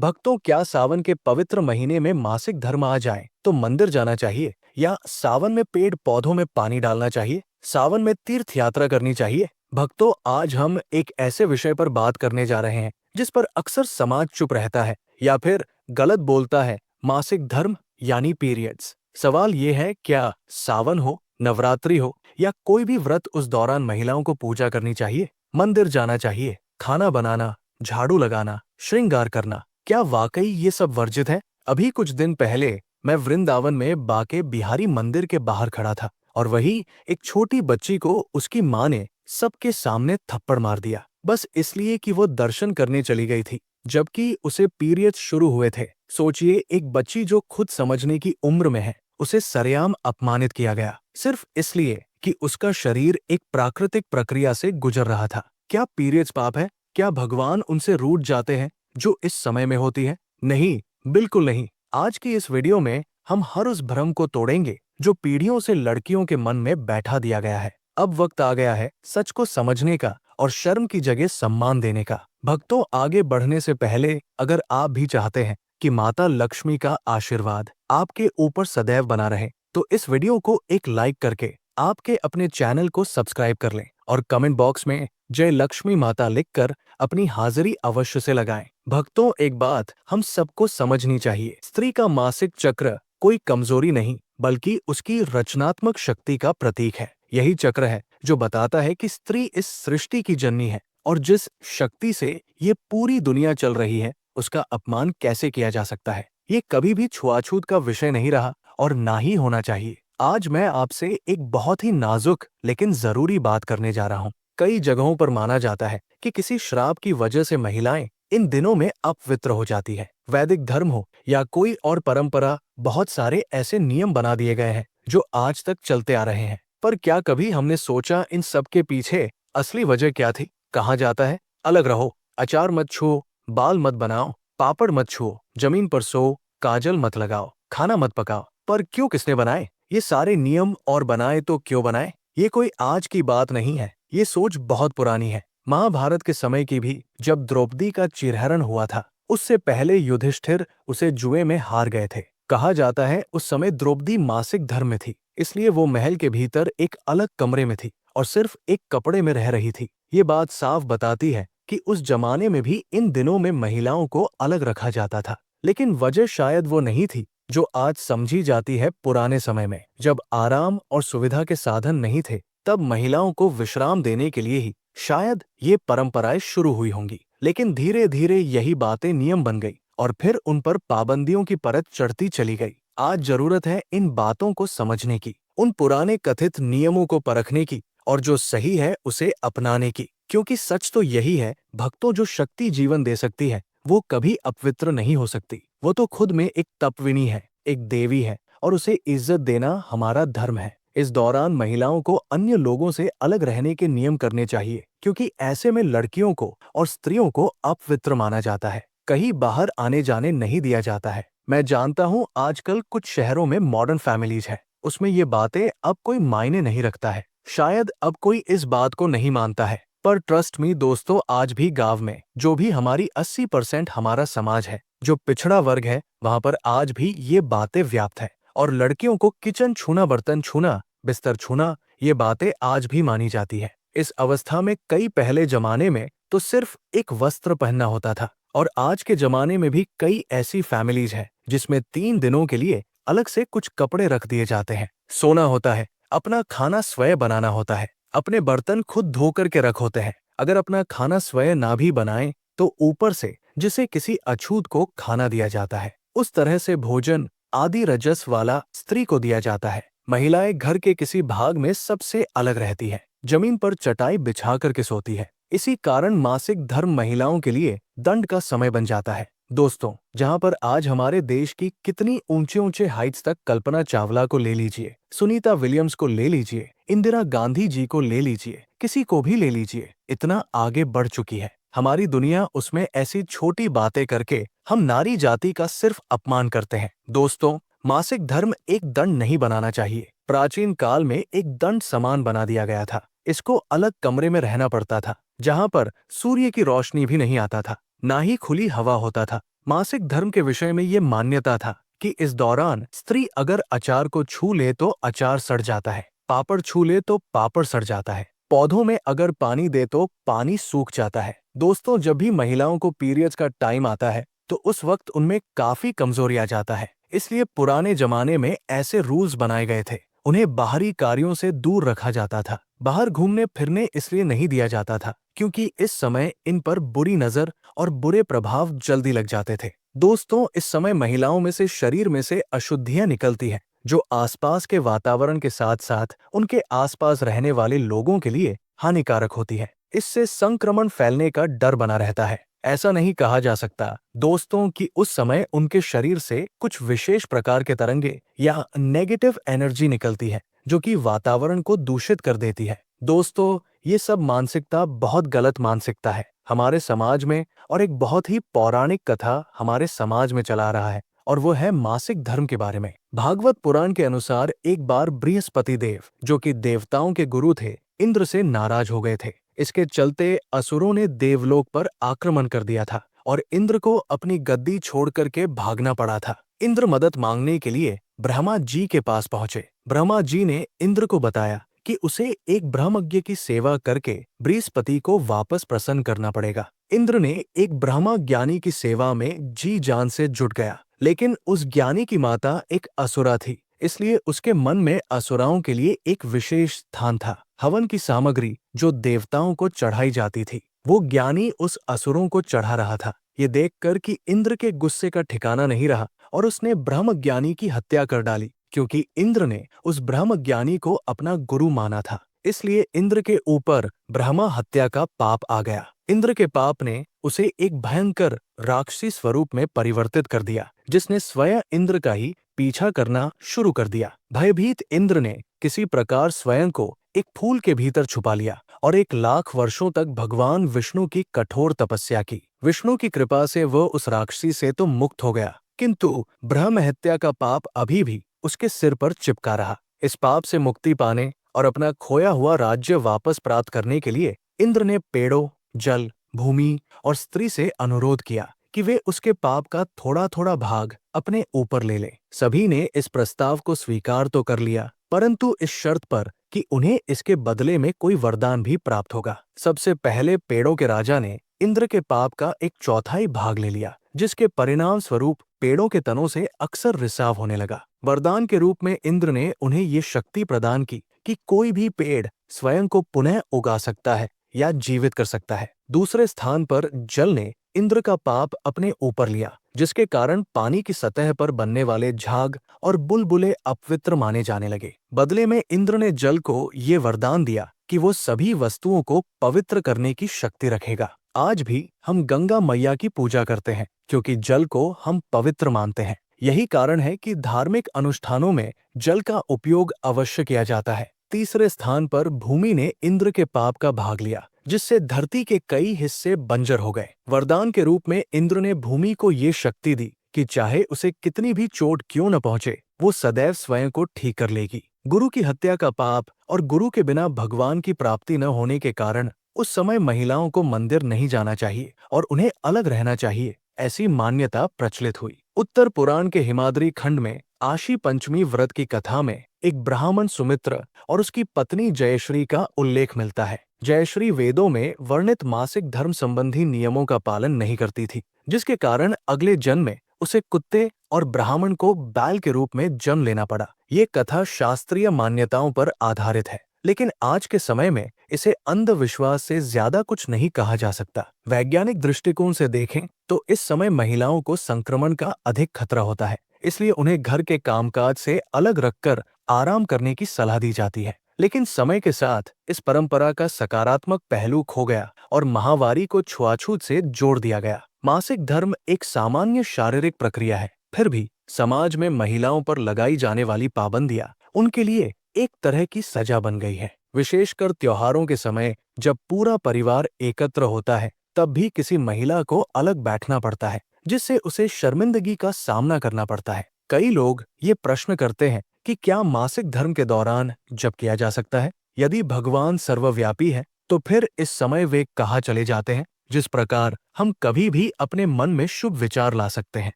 भक्तों, क्या सावन के पवित्र महीने में मासिक धर्म आ जाए तो मंदिर जाना चाहिए, या सावन में पेड़ पौधों में पानी डालना चाहिए, सावन में तीर्थ यात्रा करनी चाहिए? भक्तों, आज हम एक ऐसे विषय पर बात करने जा रहे हैं जिस पर अक्सर समाज चुप रहता है या फिर गलत बोलता है। मासिक धर्म यानी पीरियड्स। सवाल ये है, क्या सावन हो, नवरात्रि हो या कोई भी व्रत, उस दौरान महिलाओं को पूजा करनी चाहिए, मंदिर जाना चाहिए, खाना बनाना, झाड़ू लगाना, श्रृंगार करना, क्या वाकई ये सब वर्जित है? अभी कुछ दिन पहले मैं वृंदावन में बाके बिहारी मंदिर के बाहर खड़ा था और वही एक छोटी बच्ची को उसकी माँ ने सबके सामने थप्पड़ मार दिया, बस इसलिए कि वो दर्शन करने चली गई थी, जबकि उसे पीरियड्स शुरू हुए थे। सोचिए, एक बच्ची जो खुद समझने की उम्र में है, उसे सरेआम अपमानित किया गया सिर्फ इसलिए कि उसका शरीर एक प्राकृतिक प्रक्रिया से गुजर रहा था। क्या पीरियड्स पाप है? क्या भगवान उनसे रूठ जाते हैं जो इस समय में होती है? नहीं, बिल्कुल नहीं। आज की इस वीडियो में हम हर उस भ्रम को तोड़ेंगे जो पीढ़ियों से लड़कियों के मन में बैठा दिया गया है। अब वक्त आ गया है सच को समझने का और शर्म की जगह सम्मान देने का। भक्तों, आगे बढ़ने से पहले अगर आप भी चाहते हैं कि माता लक्ष्मी का आशीर्वाद आपके ऊपर सदैव बना रहे, तो इस वीडियो को एक लाइक करके आपके अपने चैनल को सब्सक्राइब कर लें और कमेंट बॉक्स में जय लक्ष्मी माता लिखकर अपनी हाजिरी अवश्य से लगाएं। भक्तों, एक बात हम सबको समझनी चाहिए, स्त्री का मासिक चक्र कोई कमजोरी नहीं बल्कि उसकी रचनात्मक शक्ति का प्रतीक है। यही चक्र है जो बताता है कि स्त्री इस सृष्टि की जननी है और जिस शक्ति से ये पूरी दुनिया चल रही है, उसका अपमान कैसे किया जा सकता है? ये कभी भी छुआछूत का विषय नहीं रहा और ना ही होना चाहिए। आज मैं आपसे एक बहुत ही नाजुक लेकिन जरूरी बात करने जा रहा हूँ। कई जगहों पर माना जाता है कि किसी श्राप की वजह से महिलाएं इन दिनों में अपवित्र हो जाती है। वैदिक धर्म हो या कोई और परंपरा, बहुत सारे ऐसे नियम बना दिए गए हैं जो आज तक चलते आ रहे हैं। पर क्या कभी हमने सोचा इन सब के पीछे असली वजह क्या थी? कहा जाता है, अलग रहो, अचार मत छुओ, बाल मत बनाओ, पापड़ मत छुओ, जमीन पर सो, काजल मत लगाओ, खाना मत पकाओ। पर क्यों, किसने बनाए ये सारे नियम? और बनाए तो क्यों बनाए? ये कोई आज की बात नहीं है, ये सोच बहुत पुरानी है। महाभारत के समय की भी, जब द्रौपदी का चिरहरण हुआ था, उससे पहले युधिष्ठिर उसे जुए में हार गए थे। कहा जाता है उस समय द्रौपदी मासिक धर्म में थी, इसलिए वो महल के भीतर एक अलग कमरे में थी और सिर्फ एक कपड़े में रह रही थी। ये बात साफ बताती है कि उस जमाने में भी इन दिनों में महिलाओं को अलग रखा जाता था। लेकिन वजह शायद वो नहीं थी जो आज समझी जाती है। पुराने समय में जब आराम और सुविधा के साधन नहीं थे, तब महिलाओं को विश्राम देने के लिए ही शायद ये परंपराएं शुरू हुई होंगी। लेकिन धीरे धीरे यही बातें नियम बन गई और फिर उन पर पाबंदियों की परत चढ़ती चली गई। आज जरूरत है इन बातों को समझने की, उन पुराने कथित नियमों को परखने की और जो सही है उसे अपनाने की। क्योंकि सच तो यही है भक्तों, जो शक्ति जीवन दे सकती है वो कभी अपवित्र नहीं हो सकती। वो तो खुद में एक तपविनी है, एक देवी है, और उसे इज्जत देना हमारा धर्म है। इस दौरान महिलाओं को अन्य लोगों से अलग रहने के नियम करने चाहिए, क्योंकि ऐसे में लड़कियों को और स्त्रियों को अपवित्र माना जाता है। कहीं बाहर आने जाने नहीं दिया जाता है। मैं जानता हूँ आजकल कुछ शहरों में मॉडर्न फैमिलीज है, उसमें ये बातें अब कोई मायने नहीं रखता है। शायद अब कोई इस बात को नहीं मानता है, पर ट्रस्ट मी दोस्तों, आज भी गांव में जो भी हमारी 80% हमारा समाज है, जो पिछड़ा वर्ग है, वहां पर आज भी ये बातें व्याप्त है। और लड़कियों को किचन छूना, बर्तन छूना, बिस्तर छूना, ये बातें आज भी मानी जाती है। इस अवस्था में कई पहले जमाने में तो सिर्फ एक वस्त्र पहनना होता था, और आज के जमाने में भी कई ऐसी फैमिलीज है जिसमें 3 दिनों के लिए अलग से कुछ कपड़े रख दिए जाते हैं। सोना होता है, अपना खाना स्वयं बनाना होता है, अपने बर्तन खुद धो करके रख होते हैं। अगर अपना खाना स्वयं ना भी बनाएं तो ऊपर से जिसे किसी अछूत को खाना दिया जाता है, उस तरह से भोजन आदि रजस वाला स्त्री को दिया जाता है। महिलाएं घर के किसी भाग में सबसे अलग रहती है, जमीन पर चटाई बिछा करके सोती है। इसी कारण मासिक धर्म महिलाओं के लिए दंड का समय बन जाता है। दोस्तों, जहां पर आज हमारे देश की कितनी ऊंचे ऊंचे हाइट्स तक, कल्पना चावला को ले लीजिए, सुनीता विलियम्स को ले लीजिए, इंदिरा गांधी जी को ले लीजिए, किसी को भी ले लीजिए, इतना आगे बढ़ चुकी है हमारी दुनिया। उसमें ऐसी छोटी बातें करके हम नारी जाति का सिर्फ अपमान करते हैं। दोस्तों, मासिक धर्म एक दंड नहीं बनाना चाहिए। प्राचीन काल में एक दंड समान बना दिया गया था। इसको अलग कमरे में रहना पड़ता था, जहां पर सूर्य की रोशनी भी नहीं आता था, ना ही खुली हवा होता था। मासिक धर्म के विषय में ये मान्यता था कि इस दौरान स्त्री अगर अचार को छू ले तो अचार सड़ जाता है, पापड़ छू ले तो पापड़ सड़ जाता है, पौधों में अगर पानी दे तो पानी सूख जाता है। दोस्तों, जब भी महिलाओं को पीरियड्स का टाइम आता है तो उस वक्त उनमें काफी कमजोरी आ जाता है। इसलिए पुराने जमाने में ऐसे रूल्स बनाए गए थे। उन्हें बाहरी कार्यों से दूर रखा जाता था। बाहर घूमने फिरने इसलिए नहीं दिया जाता था क्योंकि इस समय इन पर बुरी नजर और बुरे प्रभाव जल्दी लग जाते थे। दोस्तों, इस समय महिलाओं में से शरीर में से अशुद्धियां निकलती हैं, जो आसपास के वातावरण के साथ साथ उनके आसपास रहने वाले लोगों के लिए हानिकारक होती है। इससे संक्रमण फैलने का डर बना रहता है। ऐसा नहीं कहा जा सकता दोस्तों कि उस समय उनके शरीर से कुछ विशेष प्रकार के तरंगे या नेगेटिव एनर्जी निकलती है जो कि वातावरण को दूषित कर देती है। दोस्तों, ये सब मानसिकता बहुत गलत मानसिकता है हमारे समाज में, और एक बहुत ही पौराणिक कथा हमारे समाज में चला रहा है, और वो है मासिक धर्म के बारे में। भागवत पुराण के अनुसार एक बार बृहस्पति देव, जो कि देवताओं के गुरु थे, इंद्र से नाराज हो गए थे। इसके चलते असुरों ने देवलोक पर आक्रमण कर दिया था और इंद्र को अपनी गद्दी छोड़ करके भागना पड़ा था। इंद्र मदद मांगने के लिए ब्रह्मा जी के पास पहुंचे। ब्रह्मा जी ने इंद्र को बताया कि उसे एक ब्रह्मज्ञ की सेवा करके बृहस्पति को वापस प्रसन्न करना पड़ेगा। इंद्र ने एक ब्रह्मा ज्ञानी की सेवा में जी जान से जुट गया, लेकिन उस ज्ञानी की माता एक असुरा थी, इसलिए उसके मन में असुराओं के लिए एक विशेष स्थान था। हवन की सामग्री जो देवताओं को चढ़ाई जाती थी, वो ज्ञानी उस असुरों को चढ़ा रहा था। ये देखकर कि इंद्र के गुस्से का ठिकाना नहीं रहा और उसने ब्रह्म ज्ञानी की हत्या कर डाली, क्योंकि इंद्र ने उस ब्रह्म ज्ञानी को अपना गुरु माना था। इसलिए इंद्र के ऊपर ब्रह्मा हत्या का पाप आ गया। इंद्र के पाप ने उसे एक भयंकर राक्षसी स्वरूप में परिवर्तित कर दिया, जिसने स्वयं इंद्र का ही पीछा करना शुरू कर दिया। भयभीत इंद्र ने किसी प्रकार स्वयं को एक फूल के भीतर छुपा लिया और 1,00,000 वर्षों तक भगवान विष्णु की कठोर तपस्या की। विष्णु की कृपा से वह उस राक्षसी से तो मुक्त हो गया, किंतु ब्रह्म हत्या का पाप अभी भी उसके सिर पर चिपका रहा। इस पाप से मुक्ति पाने और अपना खोया हुआ राज्य वापस प्राप्त करने के लिए इंद्र ने पेड़ों, जल, भूमि और स्त्री से अनुरोध किया कि वे उसके पाप का थोड़ा थोड़ा भाग अपने ऊपर ले ले। सभी ने इस प्रस्ताव को स्वीकार तो कर लिया, परंतु इस शर्त पर कि उन्हें इसके बदले में कोई वरदान भी प्राप्त होगा। सबसे पहले पेड़ों के राजा ने इंद्र के पाप का 1/4 भाग ले लिया, जिसके परिणाम स्वरूप पेड़ों के तनों से अक्सर रिसाव होने लगा। वरदान के रूप में इंद्र ने उन्हें ये शक्ति प्रदान की कि कोई भी पेड़ स्वयं को पुनः उगा सकता है या जीवित कर सकता है। दूसरे स्थान पर जल ने इंद्र का पाप अपने ऊपर लिया, जिसके कारण पानी की सतह पर बनने वाले झाग और बुलबुले अपवित्र माने जाने लगे। बदले में इंद्र ने जल को ये वरदान दिया कि वो सभी वस्तुओं को पवित्र करने की शक्ति रखेगा। आज भी हम गंगा मैया की पूजा करते हैं क्योंकि जल को हम पवित्र मानते हैं। यही कारण है कि धार्मिक अनुष्ठानों में जल का उपयोग अवश्य किया जाता है। तीसरे स्थान पर भूमि ने इंद्र के पाप का भाग लिया, जिससे धरती के कई हिस्से बंजर हो गए। वरदान के रूप में इंद्र ने भूमि को ये शक्ति दी कि चाहे उसे कितनी भी चोट क्यों न पहुंचे, वो सदैव स्वयं को ठीक कर लेगी। गुरु की हत्या का पाप और गुरु के बिना भगवान की प्राप्ति न होने के कारण उस समय महिलाओं को मंदिर नहीं जाना चाहिए और उन्हें अलग रहना चाहिए, ऐसी मान्यता प्रचलित हुई। उत्तर पुराण के हिमाद्री खंड में आशी पंचमी व्रत की कथा में एक ब्राह्मण सुमित्र और उसकी पत्नी जयश्री का उल्लेख मिलता है। जयश्री वेदों में वर्णित मासिक धर्म संबंधी नियमों का पालन नहीं करती थी, जिसके कारण अगले जन्म में उसे कुत्ते और ब्राह्मण को बैल के रूप में जन्म लेना पड़ा। ये कथा शास्त्रीय मान्यताओं पर आधारित है, लेकिन आज के समय में इसे अंधविश्वास से ज्यादा कुछ नहीं कहा जा सकता। वैज्ञानिक दृष्टिकोण से देखें तो इस समय महिलाओं को संक्रमण का अधिक खतरा होता है, इसलिए उन्हें घर के कामकाज से अलग रखकर आराम करने की सलाह दी जाती है। लेकिन समय के साथ इस परंपरा का सकारात्मक पहलू खो गया और माहवारी को छुआछूत से जोड़ दिया गया। मासिक धर्म एक सामान्य शारीरिक प्रक्रिया है, फिर भी समाज में महिलाओं पर लगाई जाने वाली पाबंदियां उनके लिए एक तरह की सजा बन गई है। विशेषकर त्योहारों के समय जब पूरा परिवार एकत्र होता है, तब भी किसी महिला को अलग बैठना पड़ता है, जिससे उसे शर्मिंदगी का सामना करना पड़ता है। कई लोग ये प्रश्न करते हैं कि क्या मासिक धर्म के दौरान जप किया जा सकता है? यदि भगवान सर्वव्यापी है, तो फिर इस समय वे कहाँ चले जाते हैं? जिस प्रकार हम कभी भी अपने मन में शुभ विचार ला सकते हैं,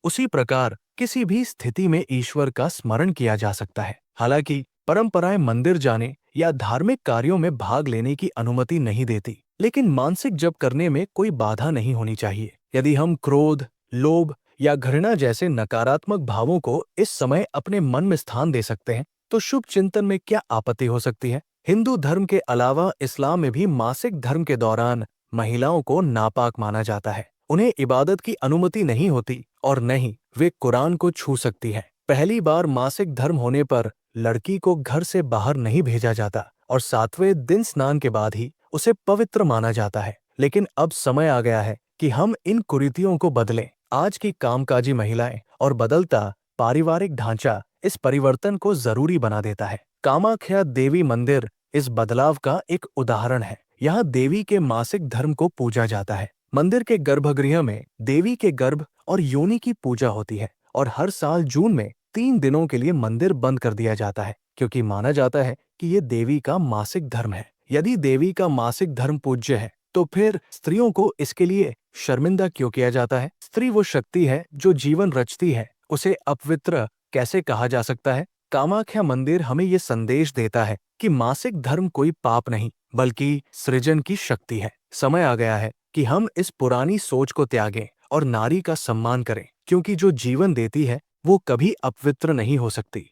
उसी प्रकार किसी भी स्थिति में ईश्वर का स्मरण किया जा सकता है। हालांकि परंपराएं मंदिर जाने या धार्मिक कार्यों में भाग लेने की अनुमति नहीं देती, लेकिन मानसिक जप करने में कोई बाधा नहीं होनी चाहिए। यदि हम क्रोध, लोभ या घृणा जैसे नकारात्मक भावों को इस समय अपने मन में स्थान दे सकते हैं, तो शुभ चिंतन में क्या आपत्ति हो सकती है? हिंदू धर्म के अलावा इस्लाम में भी मासिक धर्म के दौरान महिलाओं को नापाक माना जाता है। उन्हें इबादत की अनुमति नहीं होती और न ही वे कुरान को छू सकती हैं। पहली बार मासिक धर्म होने पर लड़की को घर से बाहर नहीं भेजा जाता और 7वें दिन स्नान के बाद ही उसे पवित्र माना जाता है। लेकिन अब समय आ गया है कि हम इन कुरीतियों को बदलें। आज की कामकाजी महिलाएं और बदलता पारिवारिक ढांचा इस परिवर्तन को जरूरी बना देता है। कामाख्या देवी मंदिर इस बदलाव का एक उदाहरण है। यहाँ देवी के मासिक धर्म को पूजा जाता है। मंदिर के गर्भगृह में देवी के गर्भ और योनि की पूजा होती है और हर साल जून में 3 दिनों के लिए मंदिर बंद कर दिया जाता है, क्योंकि माना जाता है कि ये देवी का मासिक धर्म है। यदि देवी का मासिक धर्म पूज्य है, तो फिर स्त्रियों को इसके लिए शर्मिंदा क्यों किया जाता है? स्त्री वो शक्ति है जो जीवन रचती है, उसे अपवित्र कैसे कहा जा सकता है? कामाख्या मंदिर हमें ये संदेश देता है कि मासिक धर्म कोई पाप नहीं, बल्कि सृजन की शक्ति है। समय आ गया है कि हम इस पुरानी सोच को त्यागें और नारी का सम्मान करें, क्योंकि जो जीवन देती है वो कभी अपवित्र नहीं हो सकती।